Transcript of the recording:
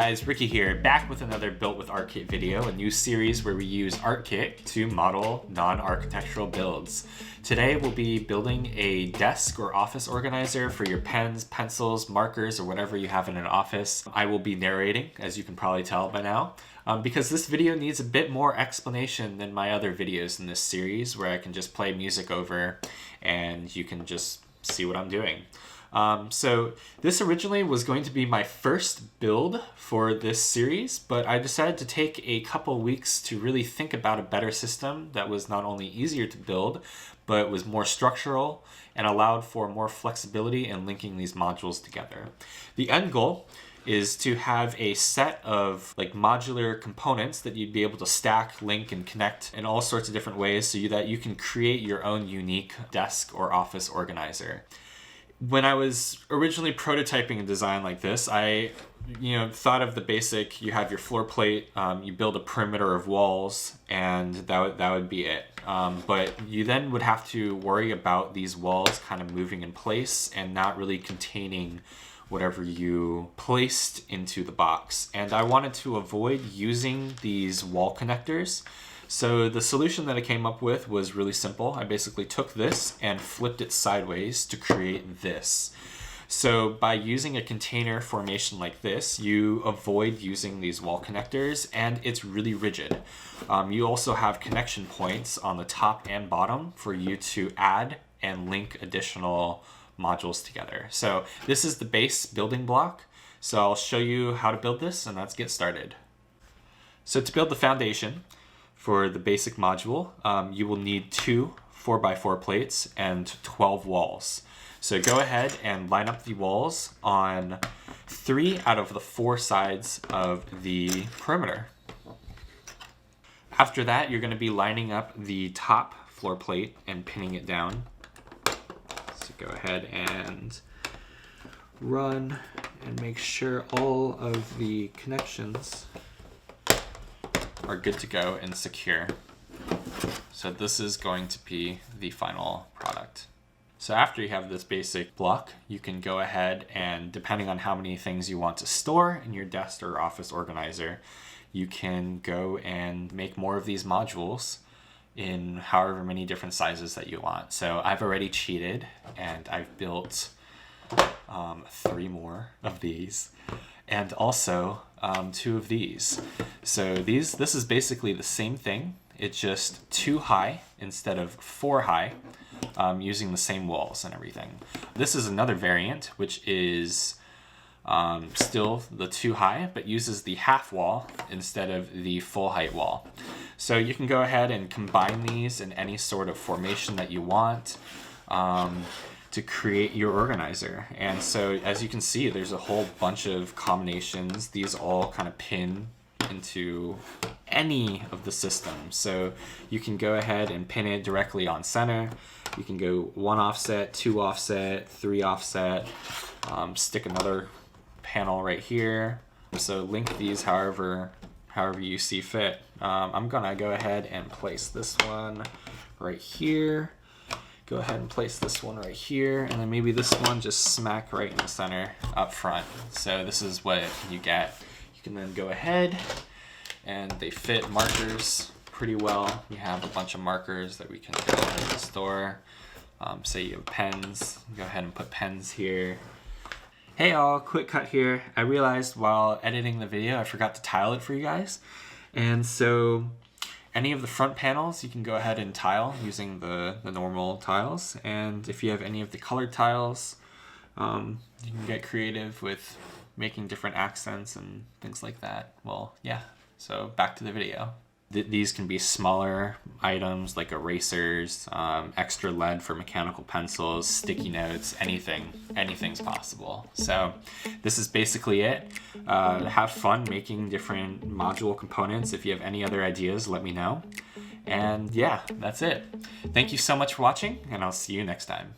guys, Ricky here, back with another Built with Arckit video, a new series where we use Arckit to model non-architectural builds. Today we'll be building a desk or office organizer for your pens, pencils, markers, or whatever you have in an office. I will be narrating, as you can probably tell by now, because this video needs a bit more explanation than my other videos in this series where I can just play music over and you can just see what I'm doing. So this originally was going to be my first build for this series, but I decided to take a couple weeks to really think about a better system that was not only easier to build, but was more structural and allowed for more flexibility in linking these modules together. The end goal is to have a set of like modular components that you'd be able to stack, link, and connect in all sorts of different ways so that you can create your own unique desk or office organizer. When I was originally prototyping a design like this, I thought of the basic, you have your floor plate, you build a perimeter of walls, and that would be it. But you then would have to worry about these walls kind of moving in place and not really containing whatever you placed into the box. And I wanted to avoid using these wall connectors. So the solution that I came up with was really simple. I basically took this and flipped it sideways to create this. So by using a container formation like this, you avoid using these wall connectors, and it's really rigid. You also have connection points on the top and bottom for you to add and link additional modules together. So this is the base building block. So I'll show you how to build this, and let's get started. So to build the foundation for the basic module, you will need 2 4x4 plates and 12 walls. So go ahead and line up the walls on 3 out of the 4 sides of the perimeter. After that, you're going to be lining up the top floor plate and pinning it down. So go ahead and run and make sure all of the connections are good to go and secure. So this is going to be the final product. So after you have this basic block, you can go ahead and, depending on how many things you want to store in your desk or office organizer, you can go and make more of these modules in however many different sizes that you want. So I've already cheated and I've built 3 more of these, and also 2 of these. So this is basically the same thing. It's just 2 high instead of 4 high, using the same walls and everything. This is another variant, which is still the 2 high, but uses the half wall instead of the full height wall. So you can go ahead and combine these in any sort of formation that you want to create your organizer. And so as you can see, there's a whole bunch of combinations. These all kind of pin into any of the systems. So you can go ahead and pin it directly on center. You can go 1 offset, 2 offset, 3 offset, stick another panel right here. So link these however you see fit. I'm gonna go ahead and place this one right here. Go ahead and place this one right here, and then maybe this one just smack right in the center up front. So this is what you get. You can then go ahead, and they fit markers pretty well. You have a bunch of markers that we can go ahead and store. Say you have pens, go ahead and put pens here. Hey all, quick cut here. I realized while editing the video, I forgot to tile it for you guys. And so any of the front panels, you can go ahead and tile using the normal tiles. And if you have any of the colored tiles, you can get creative with making different accents and things like that. Well, yeah, so back to the video. These can be smaller items like erasers, extra lead for mechanical pencils, sticky notes, anything's possible. So this is basically it. Have fun making different module components. If you have any other ideas, let me know. And yeah, that's it. Thank you so much for watching, and I'll see you next time.